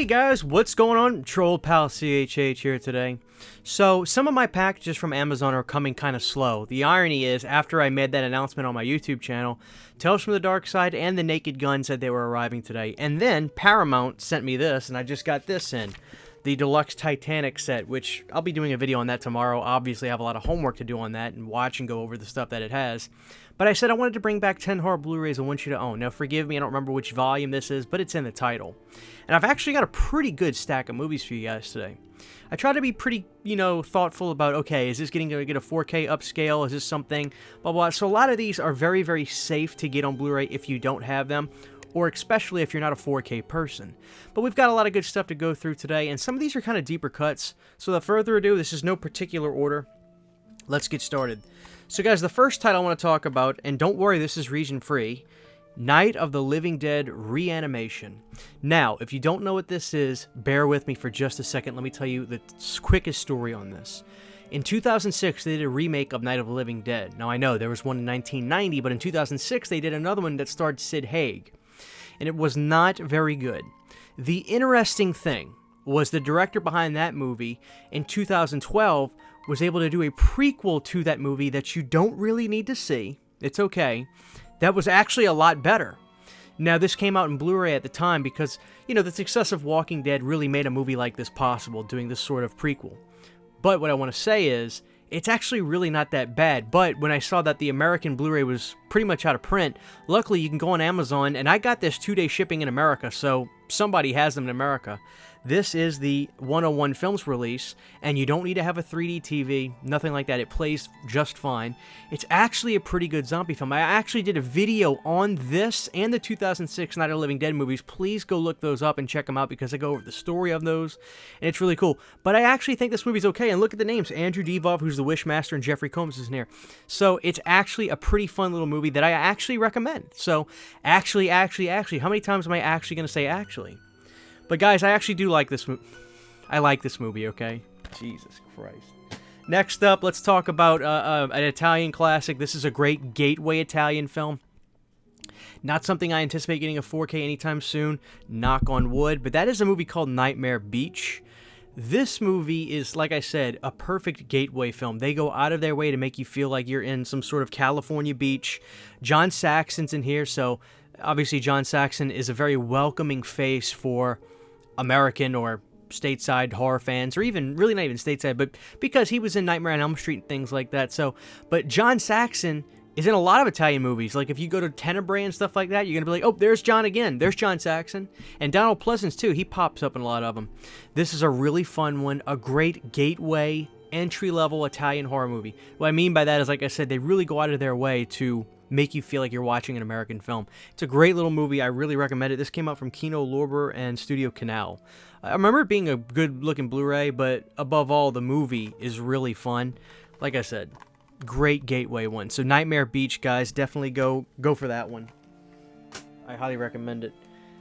Hey guys, what's going on? Troll Pal CHH here today. So, some of my packages from Amazon are coming kind of slow. The irony is, after I made that announcement on my YouTube channel, Tales from the Dark Side and The Naked Gun said they were arriving today. And then Paramount sent me this, and I just got this in. The Deluxe Titanic set, which I'll be doing a video on that tomorrow. Obviously, I have a lot of homework to do on that and watch and go over the stuff that it has. But I said I wanted to bring back 10 horror Blu-rays I want you to own. Now, forgive me, I don't remember which volume this is, but it's in the title. And I've actually got a pretty good stack of movies for you guys today. I try to be pretty, thoughtful about, okay, is this going to get a 4K upscale? Is this something? Blah, blah. So a lot of these are very, very safe to get on Blu-ray if you don't have them, or especially if you're not a 4K person. But we've got a lot of good stuff to go through today, and some of these are kind of deeper cuts. So without further ado, this is no particular order. Let's get started. So guys, the first title I want to talk about, and don't worry, this is region-free, Night of the Living Dead Reanimation. Now, if you don't know what this is, bear with me for just a second. Let me tell you the quickest story on this. In 2006, they did a remake of Night of the Living Dead. Now, I know there was one in 1990, but in 2006, they did another one that starred Sid Haig. And it was not very good. The interesting thing was the director behind that movie in 2012 was able to do a prequel to that movie that you don't really need to see. It's okay. That was actually a lot better. Now, this came out in Blu-ray at the time because, the success of Walking Dead really made a movie like this possible, doing this sort of prequel. But what I want to say is, it's actually really not that bad. But when I saw that the American Blu-ray was pretty much out of print, luckily you can go on Amazon, and I got this 2-day shipping in America, so somebody has them in America. This is the 101 Films release, and you don't need to have a 3D TV, nothing like that. It plays just fine. It's actually a pretty good zombie film. I actually did a video on this and the 2006 Night of the Living Dead movies. Please go look those up and check them out because I go over the story of those, and it's really cool. But I actually think this movie's okay, and look at the names. Andrew Devoff, who's the Wishmaster, and Jeffrey Combs is in here. So it's actually a pretty fun little movie that I actually recommend. So actually, how many times am I actually going to say actually? But guys, I actually do like this movie. I like this movie, okay? Jesus Christ. Next up, let's talk about an Italian classic. This is a great gateway Italian film. Not something I anticipate getting a 4K anytime soon, knock on wood, but that is a movie called Nightmare Beach. This movie is, like I said, a perfect gateway film. They go out of their way to make you feel like you're in some sort of California beach. John Saxon's in here, so obviously John Saxon is a very welcoming face for American or stateside horror fans, or even, really not even stateside, but because he was in Nightmare on Elm Street and things like that. So, but John Saxon is in a lot of Italian movies. Like if you go to Tenebrae and stuff like that, you're going to be like, oh, there's John again. There's John Saxon. And Donald Pleasance too. He pops up in a lot of them. This is a really fun one, a great gateway, entry-level Italian horror movie. What I mean by that is, like I said, they really go out of their way to make you feel like you're watching an American film. It's a great little movie. I really recommend it. This came out from Kino Lorber and Studio Canal. I remember it being a good-looking Blu-ray, but above all, the movie is really fun. Like I said, great gateway one. So Nightmare Beach, guys, definitely go for that one. I highly recommend it.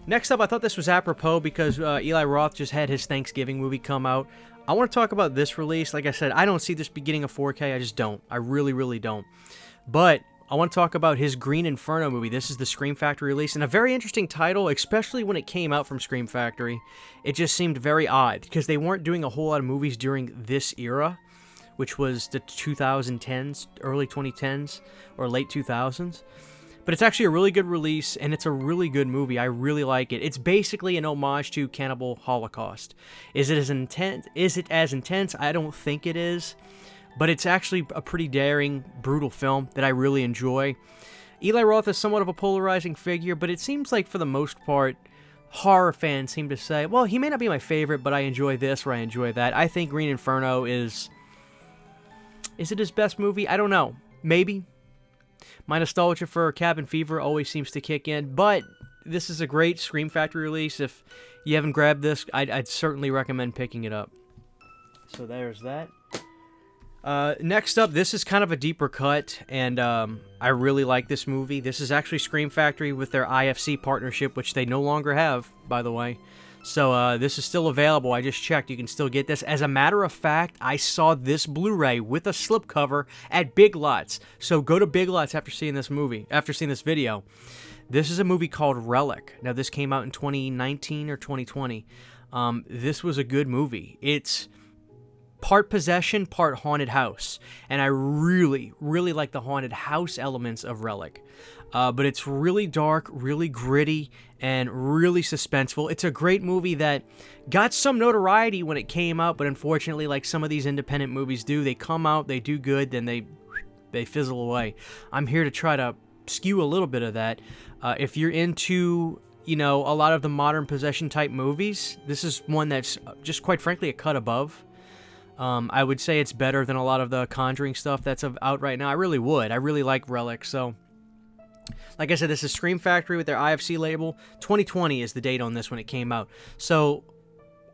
Next up, I thought this was apropos because Eli Roth just had his Thanksgiving movie come out. I want to talk about this release. Like I said, I don't see this be getting a 4K. I just don't. I really, really don't. But I want to talk about his Green Inferno movie. This is the Scream Factory release, and a very interesting title, especially when it came out from Scream Factory. It just seemed very odd, because they weren't doing a whole lot of movies during this era, which was the 2010s, early 2010s, or late 2000s. But it's actually a really good release, and it's a really good movie. I really like it. It's basically an homage to Cannibal Holocaust. Is it as intense? I don't think it is. But it's actually a pretty daring, brutal film that I really enjoy. Eli Roth is somewhat of a polarizing figure, but it seems like for the most part, horror fans seem to say, well, he may not be my favorite, but I enjoy this or I enjoy that. I think Green Inferno is it his best movie? I don't know. Maybe. My nostalgia for Cabin Fever always seems to kick in, but this is a great Scream Factory release. If you haven't grabbed this, I'd certainly recommend picking it up. So there's that. Next up, this is kind of a deeper cut, and I really like this movie. This is actually Scream Factory with their IFC partnership, which they no longer have, by the way. So this is still available. I just checked. You can still get this. As a matter of fact, I saw this Blu-ray with a slipcover at Big Lots. So go to Big Lots after seeing this video. This is a movie called Relic. Now, this came out in 2019 or 2020. This was a good movie. It's part possession, part haunted house. And I really, really like the haunted house elements of Relic. But it's really dark, really gritty, and really suspenseful. It's a great movie that got some notoriety when it came out, but unfortunately, like some of these independent movies do, they come out, they do good, then they fizzle away. I'm here to try to skew a little bit of that. If you're into, a lot of the modern possession type movies, this is one that's just quite frankly a cut above. I would say it's better than a lot of the Conjuring stuff that's out right now. I really would. I really like Relic. So, like I said, this is Scream Factory with their IFC label. 2020 is the date on this when it came out. So,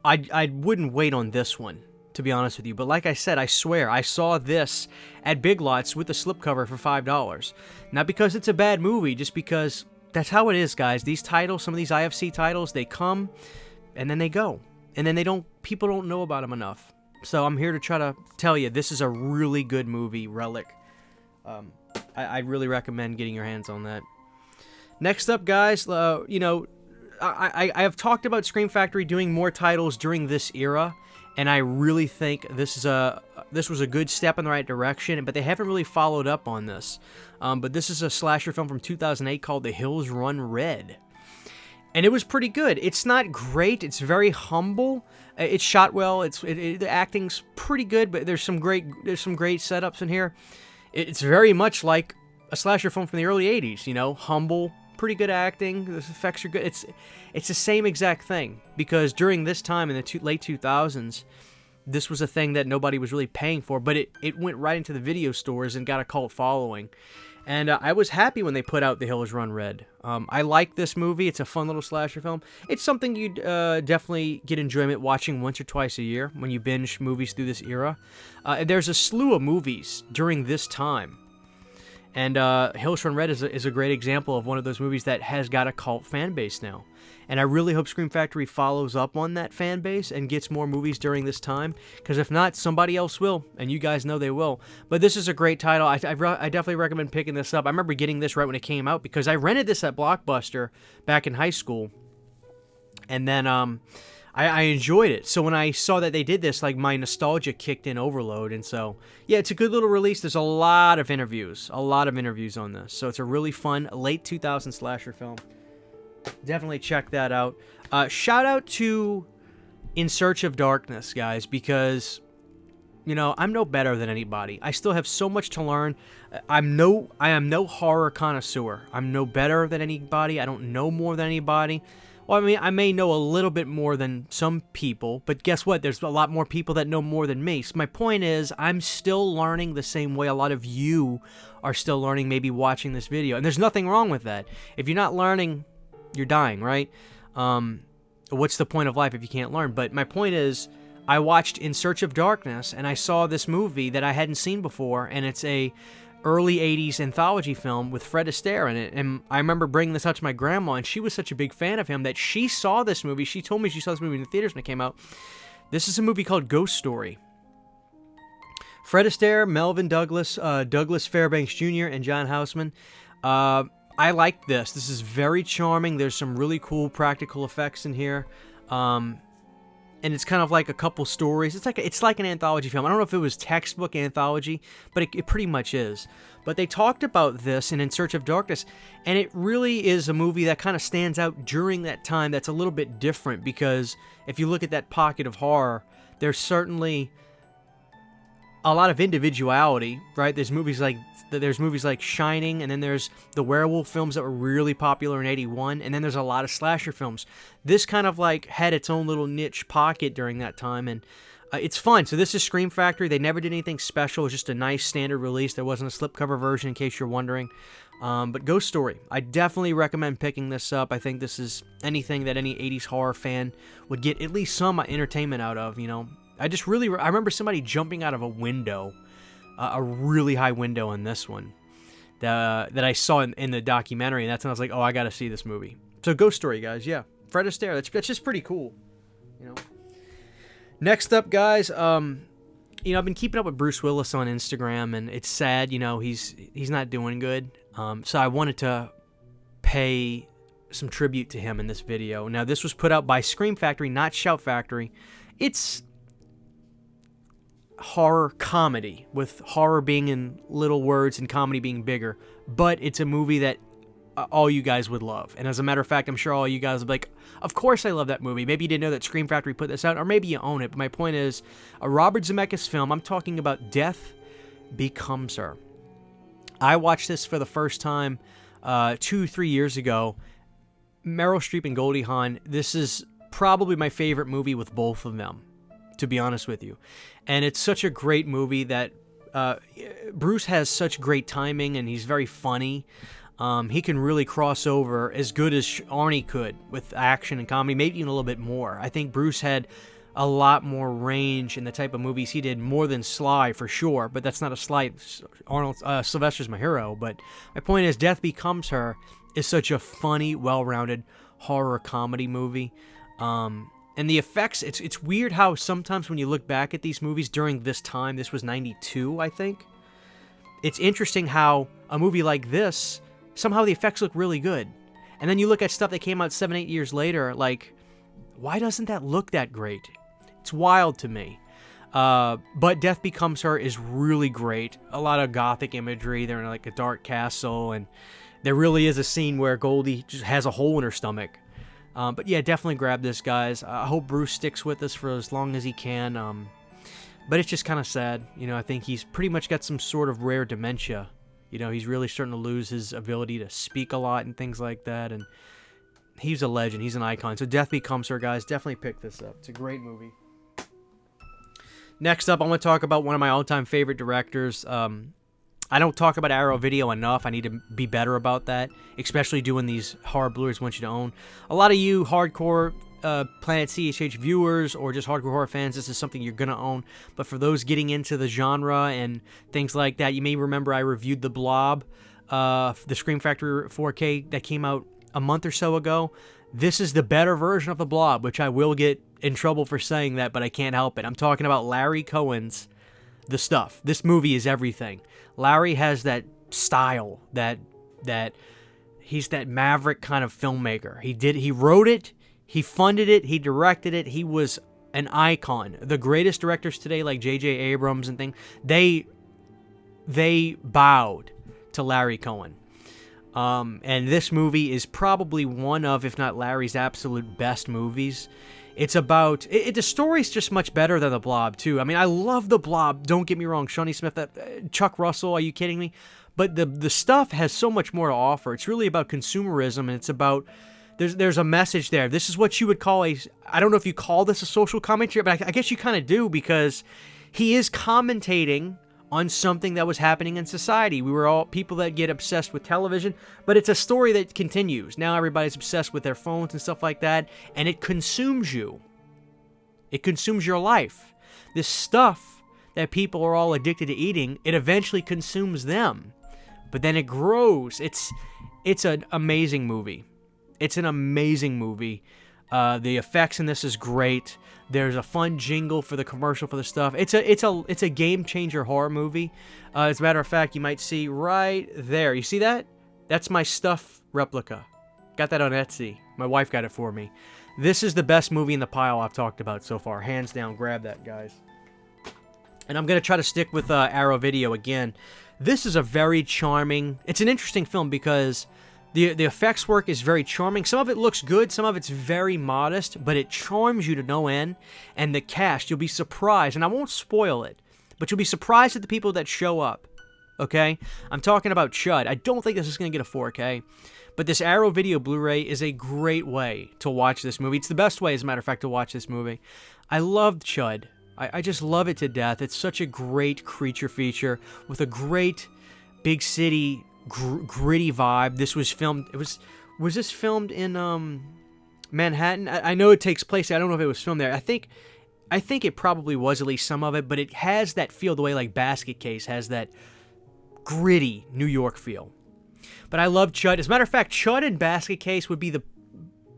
I wouldn't wait on this one, to be honest with you. But like I said, I swear, I saw this at Big Lots with the slipcover for $5. Not because it's a bad movie, just because that's how it is, guys. These titles, some of these IFC titles, they come and then they go. And then people don't know about them enough. So I'm here to try to tell you, this is a really good movie, Relic. I really recommend getting your hands on that. Next up, guys, I have talked about Scream Factory doing more titles during this era, and I really think this was a good step in the right direction, but they haven't really followed up on this. But this is a slasher film from 2008 called The Hills Run Red. And it was pretty good. It's not great. It's very humble. It's shot well. The acting's pretty good, but there's some great setups in here. It's very much like a slasher film from the early 80s, humble, pretty good acting. The effects are good. It's the same exact thing, because during this time in the late 2000s, this was a thing that nobody was really paying for, but it went right into the video stores and got a cult following. And I was happy when they put out The Hills Run Red. I like this movie. It's a fun little slasher film. It's something you'd definitely get enjoyment watching once or twice a year when you binge movies through this era. There's a slew of movies during this time. And Hills Run Red is a great example of one of those movies that has got a cult fan base now. And I really hope Scream Factory follows up on that fan base and gets more movies during this time, because if not, somebody else will, and you guys know they will. But this is a great title. I definitely recommend picking this up. I remember getting this right when it came out, because I rented this at Blockbuster back in high school, and then I enjoyed it. So when I saw that they did this, like, my nostalgia kicked in overload, and so, yeah, it's a good little release. There's a lot of interviews on this, so it's a really fun late 2000s slasher film. Definitely check that out. Shout out to In Search of Darkness, guys, because, I'm no better than anybody. I still have so much to learn. I am no horror connoisseur. I'm no better than anybody. I don't know more than anybody. Well, I mean, I may know a little bit more than some people, but guess what? There's a lot more people that know more than me. So my point is, I'm still learning the same way a lot of you are still learning, maybe watching this video. And there's nothing wrong with that. If you're not learning, you're dying, right? What's the point of life if you can't learn? But my point is, I watched In Search of Darkness, and I saw this movie that I hadn't seen before, and it's a early 80s anthology film with Fred Astaire in it. And I remember bringing this out to my grandma, and she was such a big fan of him that she saw this movie. She told me she saw this movie in the theaters when it came out. This is a movie called Ghost Story. Fred Astaire, Melvin Douglas, Douglas Fairbanks Jr., and John Houseman. I like this. This is very charming. There's some really cool practical effects in here. And it's kind of like a couple stories. It's like an anthology film. I don't know if it was textbook anthology, but it pretty much is. But they talked about this in Search of Darkness, and it really is a movie that kind of stands out during that time that's a little bit different, because if you look at that pocket of horror, there's certainly a lot of individuality, right? There's movies like Shining, and then there's the werewolf films that were really popular in 81, and then there's a lot of slasher films. This kind of like had its own little niche pocket during that time, and it's fun. So this is Scream Factory. They never did anything special. It was just a nice standard release. There wasn't a slipcover version, in case you're wondering. But Ghost Story, I definitely recommend picking this up. I think this is anything that any 80s horror fan would get at least some entertainment out of, I remember somebody jumping out of a window, a really high window in this one, that I saw in the documentary, and that's when I was like, oh, I gotta see this movie. So Ghost Story, guys, yeah. Fred Astaire, that's just pretty cool, Next up, guys, I've been keeping up with Bruce Willis on Instagram, and it's sad, he's not doing good. So I wanted to pay some tribute to him in this video. Now, this was put out by Scream Factory, not Shout Factory. It's horror comedy, with horror being in little words and comedy being bigger. But it's a movie that all you guys would love. And as a matter of fact, I'm sure all you guys will be like, of course I love that movie. Maybe you didn't know that Scream Factory put this out, or maybe you own it. But my point is, a Robert Zemeckis film, I'm talking about Death Becomes Her. I watched this for the first time 2-3 years ago. Meryl Streep and Goldie Hawn, this is probably my favorite movie with both of them, to be honest with you. And it's such a great movie that Bruce has such great timing, and he's very funny. He can really cross over as good as Arnie could with action and comedy, maybe even a little bit more. I think Bruce had a lot more range in the type of movies he did, more than Sly for sure, but that's not a slight. Sylvester's my hero, but my point is, Death Becomes Her is such a funny, well-rounded horror comedy movie. And the effects, it's weird how sometimes when you look back at these movies during this time, this was 92, I think, it's interesting how a movie like this, somehow the effects look really good. And then you look at stuff that came out 7-8 years later, like, why doesn't that look that great? It's wild to me. But Death Becomes Her is really great. A lot of gothic imagery. They're in like a dark castle, and there really is a scene where Goldie just has a hole in her stomach. But yeah, definitely grab this, guys. I hope Bruce sticks with us for as long as he can. But it's just kind of sad. You know, I think he's pretty much got some sort of rare dementia. You know, he's really starting to lose his ability to speak a lot and things like that. And he's a legend. He's an icon. So Death Becomes Her, guys. Definitely pick this up. It's a great movie. Next up, I want to talk about one of my all-time favorite directors. I don't talk about Arrow Video enough. I need to be better about that, especially doing these horror Blu-rays I want you to own. A lot of you hardcore Planet CHH viewers or just hardcore horror fans, this is something you're going to own. But for those getting into the genre and things like that, you may remember I reviewed The Blob, the Scream Factory 4K that came out a month or so ago. This is the better version of The Blob, which I will get in trouble for saying that, but I can't help it. I'm talking about Larry Cohen's The Stuff. This movie is everything. Larry has that style, that he's that maverick kind of filmmaker. He wrote it, he funded it, he directed it. He was an icon. The greatest directors today, like J.J. Abrams and things, they bowed to Larry Cohen. And this movie is probably one of, if not Larry's absolute best movies. It's about... the story's just much better than The Blob, too. I mean, I love The Blob. Don't get me wrong. Shawnee Smith, Chuck Russell, are you kidding me? But the stuff has so much more to offer. It's really about consumerism, and it's about... There's a message there. This is what you would call a... I don't know if you call this a social commentary, but I guess you kind of do, because he is commentating on something that was happening in society. We were all people that get obsessed with television, but it's a story that continues. Now everybody's obsessed with their phones and stuff like that, and it consumes you. It consumes your life. This stuff that people are all addicted to eating, it eventually consumes them. But then it grows. It's an amazing movie. It's an amazing movie. The effects in this is great. There's a fun jingle for the commercial for the stuff. It's a game changer horror movie. As a matter of fact, you might see right there. You see that? That's my Stuff replica. Got that on Etsy. My wife got it for me. This is the best movie in the pile I've talked about so far. Hands down. Grab that, guys. And I'm going to try to stick with Arrow Video again. This is a very charming... It's an interesting film because... The effects work is very charming. Some of it looks good. Some of it's very modest, but it charms you to no end. And the cast, you'll be surprised. And I won't spoil it, but you'll be surprised at the people that show up. Okay? I'm talking about Chud. I don't think this is going to get a 4K. But this Arrow Video Blu-ray is a great way to watch this movie. It's the best way, as a matter of fact, to watch this movie. I loved Chud. I just love it to death. It's such a great creature feature with a great big city... gritty vibe. This was filmed... Was this filmed in Manhattan? I know it takes place... I don't know if it was filmed there. I think it probably was, at least some of it, but it has that feel the way like Basket Case has that gritty New York feel. But I love Chud. As a matter of fact, Chud and Basket Case would be the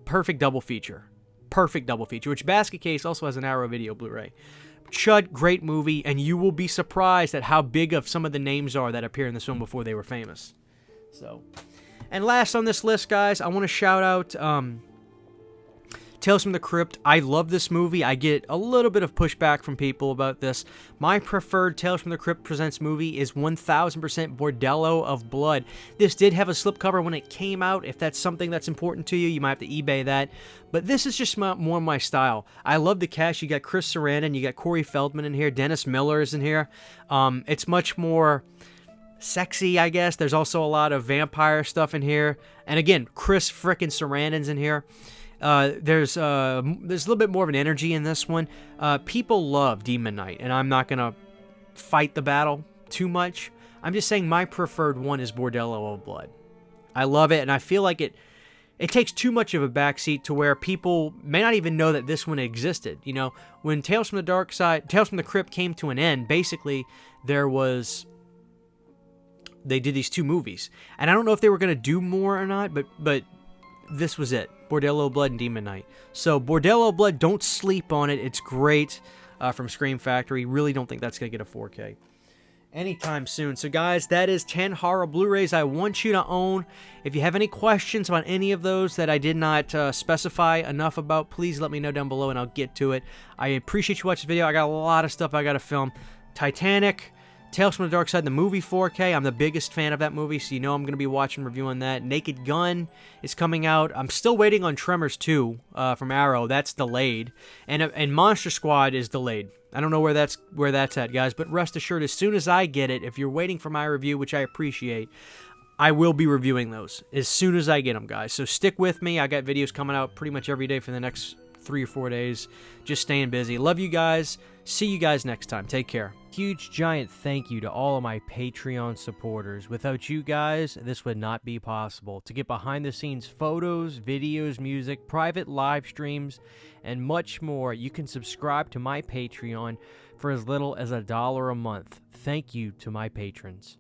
perfect double feature. Perfect double feature, which Basket Case also has an Arrow Video Blu-ray. Chud, great movie, and you will be surprised at how big of some of the names are that appear in this film before they were famous. So, And last on this list, guys, I want to shout out Tales from the Crypt. I love this movie. I get a little bit of pushback from people about this. My preferred Tales from the Crypt Presents movie is 1000% Bordello of Blood. This did have a slipcover when it came out. If that's something that's important to you, you might have to eBay that. But this is just more my style. I love the cast. You got Chris Sarandon, you got Corey Feldman in here, Dennis Miller is in here. It's much more sexy, I guess. There's also a lot of vampire stuff in here. And again, Chris frickin' Sarandon's in here. There's a little bit more of an energy in this one. People love Demon Knight, and I'm not gonna fight the battle too much. I'm just saying my preferred one is Bordello of Blood. I love it, and I feel like it takes too much of a backseat to where people may not even know that this one existed. You know, when Tales from the Crypt came to an end, basically they did these 2 movies, and I don't know if they were gonna do more or not, but this was it. Bordello Blood and Demon Knight. So Bordello Blood, don't sleep on it. It's great from Scream Factory. Really don't think that's going to get a 4K anytime soon. So guys, that is 10 horror Blu-rays I want you to own. If you have any questions about any of those that I did not specify enough about, please let me know down below and I'll get to it. I appreciate you watching this video. I got a lot of stuff I got to film. Titanic, Tales from the Dark Side, the movie 4K. I'm the biggest fan of that movie, so you know I'm going to be watching, reviewing that. Naked Gun is coming out. I'm still waiting on Tremors 2 from Arrow. That's delayed. And Monster Squad is delayed. I don't know where that's at, guys, but rest assured, as soon as I get it, if you're waiting for my review, which I appreciate, I will be reviewing those as soon as I get them, guys. So stick with me. I got videos coming out pretty much every day for the next 3 or 4 days. Just staying busy. Love you guys. See you guys next time. Take care. Huge giant thank you to all of my Patreon supporters. Without you guys, this would not be possible. To get behind the scenes photos, videos, music, private live streams, and much more, you can subscribe to my Patreon for as little as $1 a month. Thank you to my patrons.